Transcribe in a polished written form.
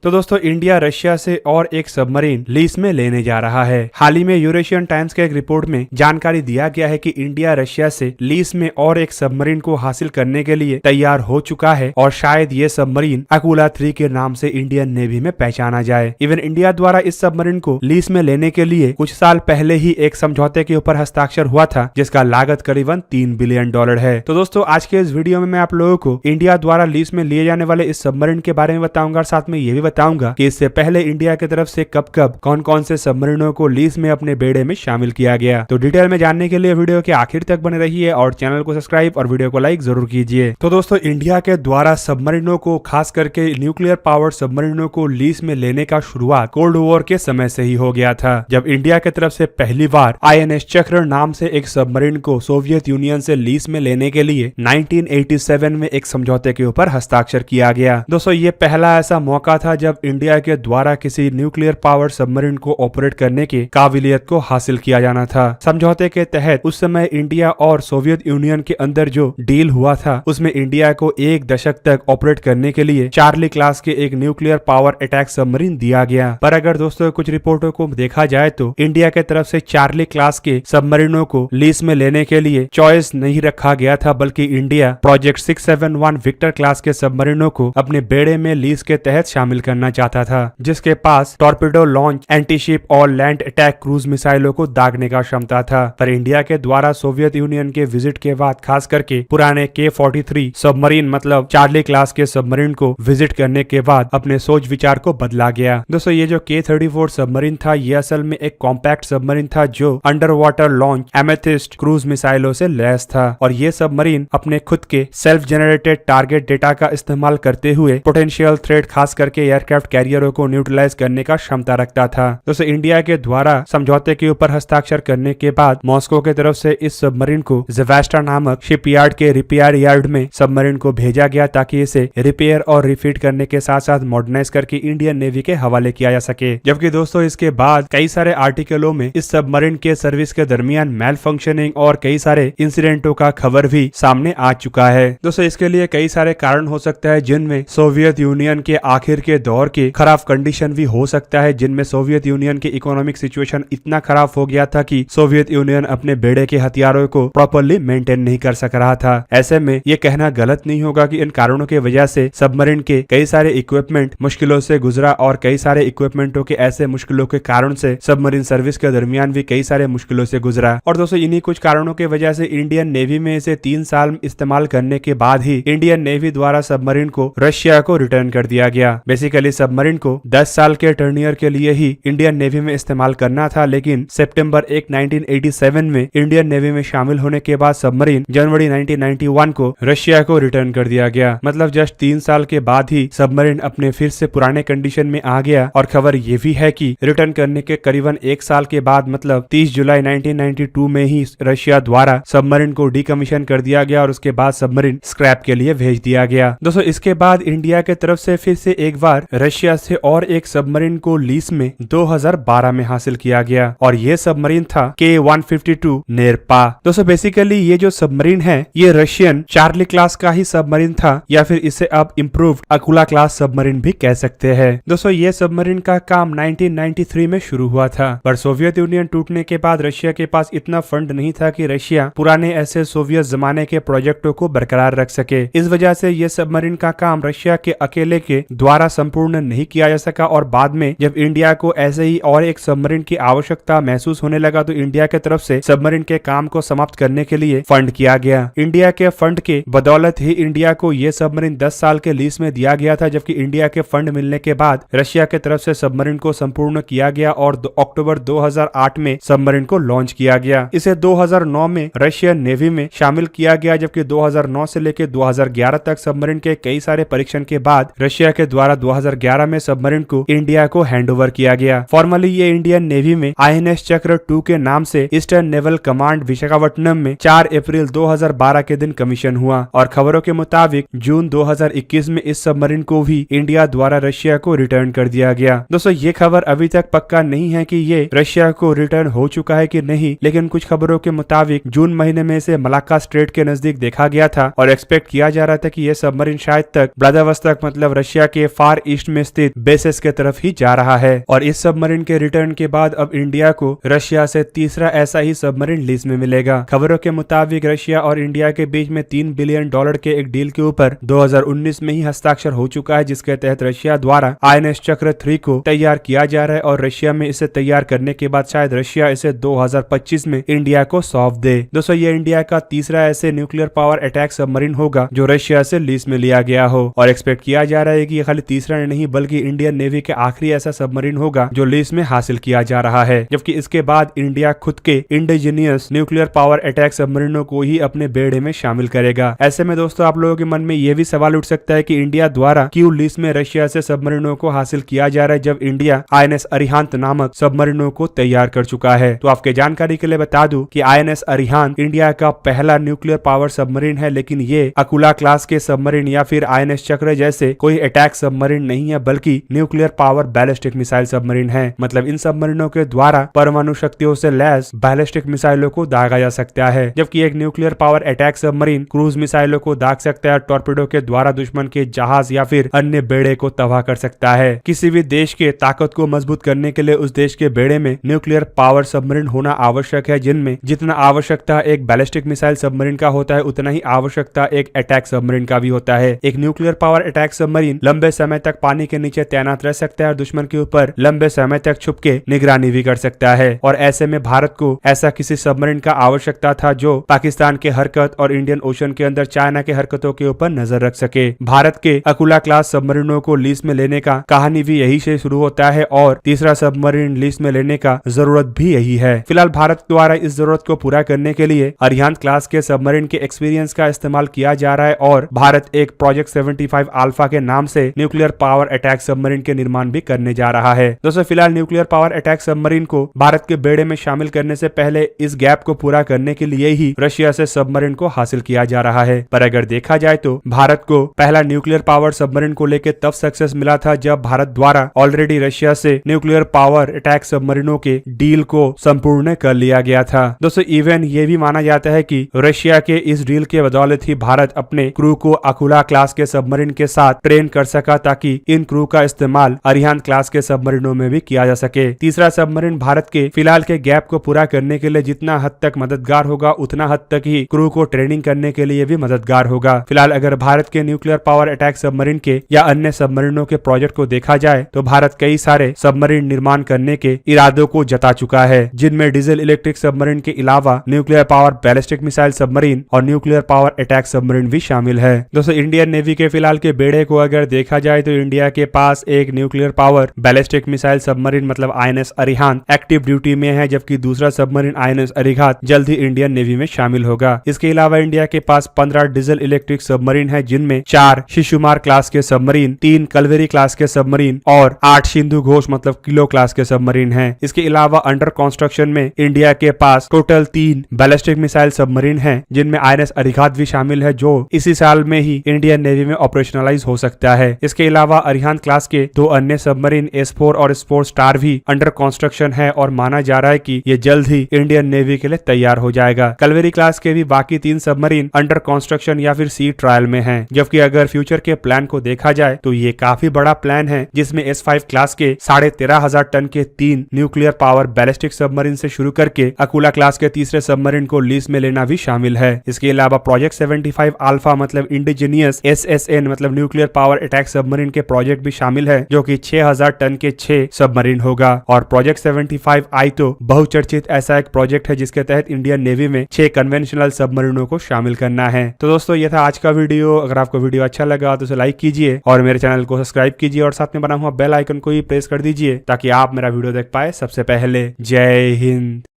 तो दोस्तों India Russia से और एक सबमरीन लीज में लेने जा रहा है। हाल ही में यूरेशियन टाइम्स के एक रिपोर्ट में जानकारी दिया गया है कि इंडिया रशिया से लीज में और एक सबमरीन को हासिल करने के लिए तैयार हो चुका है और शायद ये सबमरीन अकुला 3 के नाम से इंडियन नेवी में पहचाना जाए। इवन इंडिया द्वारा इस सबमरीन को लीज में लेने के लिए कुछ साल पहले ही एक समझौते के ऊपर हस्ताक्षर हुआ था, जिसका लागत करीबन $3 बिलियन है। तो दोस्तों आज के इस वीडियो में मैं आप लोगों को इंडिया द्वारा लीज में लिए जाने वाले इस सबमरीन के बारे में बताऊंगा और साथ में ये भी बताऊंगा कि इससे पहले इंडिया की तरफ से कब कब कौन कौन से सबमरीनों को लीज में अपने बेड़े में शामिल किया गया। तो डिटेल में जानने के लिए वीडियो के आखिर तक बने रहिए और चैनल को सब्सक्राइब और वीडियो को लाइक जरूर कीजिए। तो दोस्तों इंडिया के द्वारा सबमरीनों को, खास करके न्यूक्लियर पावर सबमरीनों को लीज में लेने का शुरुआत कोल्ड वॉर के समय से ही हो गया था, जब इंडिया की तरफ से पहली बार INS चक्र नाम से एक सबमरीन को सोवियत यूनियन से लीज में लेने के लिए 1987 में एक समझौते के ऊपर हस्ताक्षर किया गया। दोस्तों ये पहला ऐसा मौका था जब इंडिया के द्वारा किसी न्यूक्लियर पावर सबमरीन को ऑपरेट करने के काबिलियत को हासिल किया जाना था। समझौते के तहत उस समय इंडिया और सोवियत यूनियन के अंदर जो डील हुआ था उसमें इंडिया को 1 दशक तक ऑपरेट करने के लिए चार्ली क्लास के एक न्यूक्लियर पावर अटैक सबमरीन दिया गया। पर अगर दोस्तों कुछ रिपोर्टों को देखा जाए तो इंडिया के तरफ से चार्ली क्लास के सबमरीनों को लीज में लेने के लिए चॉइस नहीं रखा गया था, बल्कि इंडिया प्रोजेक्ट 671 विक्टर क्लास के सबमरीनों को अपने बेड़े में लीज के तहत शामिल करना चाहता था, जिसके पास टॉर्पेडो लॉन्च, एंटीशिप और लैंड अटैक क्रूज मिसाइलों को दागने का क्षमता था। पर इंडिया के द्वारा सोवियत यूनियन के विजिट के बाद खास करके पुराने K-43 सबमरीन मतलब चार्ली क्लास के सबमरीन को विजिट करने के बाद अपने सोच विचार को बदला गया। दोस्तों ये जो K-34 सबमरीन था ये असल में एक कॉम्पैक्ट सबमरीन था जो under water launch amethyst cruise मिसाइलों से लैस था, और ये सबमरीन अपने खुद के सेल्फ जनरेटेड टारगेट डेटा का इस्तेमाल करते हुए पोटेंशियल थ्रेट खास करके एयरक्राफ्ट कैरियरों को न्यूट्रलाइज करने का क्षमता रखता था। दोस्तों इंडिया के द्वारा समझौते के ऊपर हस्ताक्षर करने के बाद मॉस्को की तरफ से इस सबमरीन को ज़ेवास्टा नामक शिपयार्ड के रिपेयर यार्ड में सबमरीन को भेजा गया ताकि इसे रिपेयर और रिफिट करने के साथ साथ मॉडर्नाइज करके इंडियन नेवी के हवाले किया जा सके। जबकि दोस्तों इसके बाद कई सारे आर्टिकलों में इस सबमरीन के सर्विस के दरमियान मेल फंक्शनिंग और कई सारे इंसिडेंटों का खबर भी सामने आ चुका है। दोस्तों इसके लिए कई सारे कारण हो सकता है, जिनमें सोवियत यूनियन के आखिर के दौर के खराब कंडीशन भी हो सकता है, जिनमें सोवियत यूनियन की इकोनॉमिक सिचुएशन इतना खराब हो गया था कि सोवियत यूनियन अपने बेड़े के हथियारों को प्रॉपरली मेंटेन नहीं कर सक रहा था। ऐसे में ये कहना गलत नहीं होगा कि इन कारणों की वजह से सबमरीन के कई सारे इक्विपमेंट मुश्किलों से गुजरा, और कई सारे इक्विपमेंटों के ऐसे मुश्किलों के कारण से सबमरीन सर्विस के दरमियान भी कई सारे मुश्किलों से गुजरा। और दोस्तों इन्हीं कुछ कारणों की वजह से इंडियन नेवी में इसे 3 साल इस्तेमाल करने के बाद ही इंडियन नेवी द्वारा सबमरीन को रशिया को रिटर्न कर दिया गया। बेसिकली सबमरीन को 10 साल के टर्नियर के लिए ही इंडियन नेवी में इस्तेमाल करना था, लेकिन सितंबर 1, 1987 में इंडियन नेवी में शामिल होने के बाद सबमरीन जनवरी 1991 को रशिया को रिटर्न कर दिया गया। मतलब जस्ट 3 साल के बाद ही सबमरीन अपने फिर से पुराने कंडीशन में आ गया। और खबर ये भी है कि रिटर्न करने के करीबन 1 साल के बाद मतलब 30 जुलाई 1992 में ही रशिया द्वारा सबमरीन को डीकमीशन कर दिया गया और उसके बाद सबमरीन स्क्रैप के लिए भेज दिया गया। दोस्तों इसके बाद इंडिया के तरफ से फिर से एक बार रशिया से और एक सबमरीन को लीज में 2012 में हासिल किया गया, और ये सबमरीन था K-152 नेरपा। दोस्तों बेसिकली ये जो सबमरीन है ये रशियन चार्ली क्लास का ही सबमरीन था, या फिर इसे आप इम्प्रूव्ड अकुला क्लास सबमरीन भी कह सकते हैं। दोस्तों ये सबमरीन का काम 1993 में शुरू हुआ था, पर सोवियत यूनियन टूटने के बाद रशिया के पास इतना फंड नहीं था कि रशिया पुराने ऐसे सोवियत जमाने के प्रोजेक्टों को बरकरार रख सके। इस वजह से ये सबमरीन का काम रशिया के अकेले के द्वारा संपूर्ण नहीं किया जा सका, और बाद में जब इंडिया को ऐसे ही और एक सबमरीन की आवश्यकता महसूस होने लगा तो इंडिया के तरफ से सबमरीन के काम को समाप्त करने के लिए फंड किया गया। इंडिया के फंड के बदौलत ही इंडिया को ये सबमरीन 10 साल के लीज में दिया गया था, जबकि इंडिया के फंड मिलने के बाद रशिया के तरफ से सबमरीन को संपूर्ण किया गया और अक्टूबर 2008 में सबमरीन को लॉन्च किया गया। इसे 2009 में रशियन नेवी में शामिल किया गया, जबकि 2009 से लेकर 2011 तक सबमरीन के कई सारे परीक्षण के बाद रशिया के द्वारा 2011 में सबमरीन को इंडिया को हैंडओवर किया गया। फॉर्मली ये इंडियन नेवी में INS चक्र 2 के नाम से ईस्टर्न नेवल कमांड विशाखापट्टनम में 4 अप्रैल 2012 के दिन कमीशन हुआ, और खबरों के मुताबिक जून 2021 में इस सबमरीन को भी इंडिया द्वारा रशिया को रिटर्न कर दिया गया। दोस्तों ये खबर अभी तक पक्का नहीं है कि ये रशिया को रिटर्न हो चुका है कि नहीं, लेकिन कुछ खबरों के मुताबिक जून महीने में इसे मलाक्का स्ट्रेट के नजदीक देखा गया था और एक्सपेक्ट किया जा रहा था कि यह सबमरीन शायद तक व्लादिवोस्तोक मतलब रशिया के फार ईस्ट में स्थित बेसेस के तरफ ही जा रहा है। और इस सबमरीन के रिटर्न के बाद अब इंडिया को रशिया से तीसरा ऐसा ही सबमरीन लीज में मिलेगा। खबरों के मुताबिक रशिया और इंडिया के बीच में $3 बिलियन के एक डील के ऊपर 2019 में ही हस्ताक्षर हो चुका है, जिसके तहत रशिया द्वारा INS चक्र 3 को तैयार किया जा रहा है और रशिया में इसे तैयार करने के बाद शायद रशिया इसे 2025 में इंडिया को सौंप दे। दोस्तों ये इंडिया का तीसरा ऐसे न्यूक्लियर पावर अटैक सबमरीन होगा जो रशिया से लीज में लिया गया हो और एक्सपेक्ट किया जा रहा है कि ये खाली तीसरा नहीं बल्कि इंडियन नेवी के आखिरी ऐसा सबमरीन होगा जो लीज में हासिल किया जा रहा है, जबकि इसके बाद इंडिया खुद के इंडिजिनियस न्यूक्लियर पावर अटैक सबमरीनों को ही अपने बेड़े में शामिल करेगा। ऐसे में दोस्तों आप लोगों के मन में ये भी सवाल उठ सकता है कि इंडिया द्वारा क्यों लीज में रशिया से सबमरीनों को हासिल किया जा रहा है जब इंडिया INS अरिहंत नामक सबमरीनों को तैयार कर चुका है। तो आपके जानकारी के लिए बता दूं कि INS अरिहंत इंडिया का पहला न्यूक्लियर पावर सबमरीन है, लेकिन ये अकुला क्लास के सबमरीन या फिर INS चक्र जैसे कोई अटैक सबमरीन नहीं है बल्कि nuclear power ballistic missile submarine है। मतलब इन सबमरीनों के द्वारा परमाणु शक्तियों से लैस बैलिस्टिक मिसाइलों को दागा जा सकता है, जबकि एक nuclear power attack submarine cruise मिसाइलों को दाग सकता है, टॉर्पेडो के द्वारा दुश्मन के जहाज या फिर अन्य बेड़े को तबाह कर सकता है। किसी भी देश के ताकत को मजबूत करने के लिए उस देश के बेड़े में न्यूक्लियर पावर सबमरीन होना आवश्यक है, जिनमें जितना आवश्यकता एक बैलिस्टिक मिसाइल सबमरीन का होता है उतना ही आवश्यकता एक अटैक सबमरीन का भी होता है। एक न्यूक्लियर पावर अटैक सबमरीन लंबे समय तक पानी के नीचे तैनात रह सकता है और दुश्मन के ऊपर लंबे समय तक छुप के निगरानी भी कर सकता है। और ऐसे में भारत को ऐसा किसी सबमरीन का आवश्यकता था जो पाकिस्तान के हरकत और इंडियन ओशन के अंदर चाइना के हरकतों के ऊपर नजर रख सके। भारत के अकुला क्लास सबमरीनों को लीज में लेने का कहानी भी यही से शुरू होता है और तीसरा सबमरीन लीज में लेने का जरूरत भी यही है। फिलहाल भारत द्वारा इस जरूरत को पूरा करने के लिए अरिहंत क्लास के सबमरीन के एक्सपीरियंस का इस्तेमाल किया जा रहा है और भारत एक प्रोजेक्ट 75 अल्फा के नाम से न्यूक्लियर पावर अटैक सबमरीन के निर्माण भी करने जा रहा है। दोस्तों फिलहाल न्यूक्लियर पावर अटैक सबमरीन को भारत के बेड़े में शामिल करने से पहले इस गैप को पूरा करने के लिए ही रशिया से सबमरीन को हासिल किया जा रहा है। पर अगर देखा जाए तो भारत को पहला न्यूक्लियर पावर सबमरीन को लेकर तब सक्सेस मिला था जब भारत द्वारा ऑलरेडी रशिया से न्यूक्लियर पावर अटैक सबमरीनों के डील को संपूर्ण कर लिया गया था। दोस्तों इवन ये भी माना जाता है कि रशिया के इस डील के बदौलत ही भारत अपने क्रू को अकुला क्लास के सबमरीन के साथ ट्रेन कर सका ताकि इन क्रू का इस्तेमाल अरिहंत क्लास के सबमरीनों में भी किया जा सके। तीसरा सबमरीन भारत के फिलहाल के गैप को पूरा करने के लिए जितना हद तक मददगार होगा उतना हद तक ही क्रू को ट्रेनिंग करने के लिए भी मददगार होगा। फिलहाल अगर भारत के न्यूक्लियर पावर अटैक सबमरीन के या अन्य सबमरीनों के प्रोजेक्ट को देखा जाए तो भारत कई सारे सबमरीन निर्माण करने के इरादों को जता चुका है, जिनमें डीजल इलेक्ट्रिक सबमरीन के अलावा nuclear power ballistic missile submarine और न्यूक्लियर पावर अटैक सबमरीन भी शामिल है। दोस्तों इंडियन नेवी के फिलहाल के बेड़े को अगर देखा जाए तो इंडिया के पास एक nuclear power ballistic missile submarine मतलब INS अरिहंत एक्टिव ड्यूटी में है, जबकि दूसरा सबमरीन INS अरिहंत जल्द ही इंडियन नेवी में शामिल होगा। इसके अलावा इंडिया के पास 15 डीजल इलेक्ट्रिक सबमरीन है, जिनमें 4 शिशुमार क्लास के सबमरीन, 3 कलवेरी क्लास के सबमरीन और 8 सिंधु घोष मतलब किलो क्लास के सबमरीन है। इसके अलावा अंडर कंस्ट्रक्शन में इंडिया के पास टोटल 3 बैलिस्टिक मिसाइल सबमरीन है, जिनमें INS अरिहंत भी शामिल है जो इसी साल में ही इंडियन नेवी में ऑपरेशनलाइज हो सकता है। इसके अलावा अरिहंत क्लास के 2 अन्य सबमरीन S4 और S4 स्टार भी अंडर कंस्ट्रक्शन है और माना जा रहा है कि ये जल्द ही इंडियन नेवी के लिए तैयार हो जाएगा। कलवेरी क्लास के भी बाकी 3 सबमरीन अंडर कंस्ट्रक्शन या फिर सी ट्रायल में हैं, जबकि अगर फ्यूचर के प्लान को देखा जाए तो ये काफी बड़ा प्लान है, जिसमें S5 क्लास के 13,500 टन के 3 न्यूक्लियर पावर बैलिस्टिक सबमरीन से शुरू करके अकुला क्लास के तीसरे सबमरीन को लीज में लेना भी शामिल है। इसके अलावा प्रोजेक्ट 75 अल्फा मतलब इंडिजिनियस SSN मतलब न्यूक्लियर पावर अटैक सबमरीन के प्रोजेक्ट भी शामिल है, जो कि 6,000 टन के 6 सबमरीन होगा। और प्रोजेक्ट 75I तो बहुचर्चित ऐसा एक प्रोजेक्ट है जिसके तहत इंडियन नेवी में 6 कन्वेंशनल सबमरीनों को शामिल करना है। तो दोस्तों ये था आज का वीडियो। अगर आपको वीडियो अच्छा लगा तो उसे लाइक कीजिए और मेरे चैनल को सब्सक्राइब कीजिए और साथ में बना हुआ बेल आइकन को ही प्रेस कर दीजिए ताकि आप मेरा वीडियो देख पाए सबसे पहले। जय हिंद।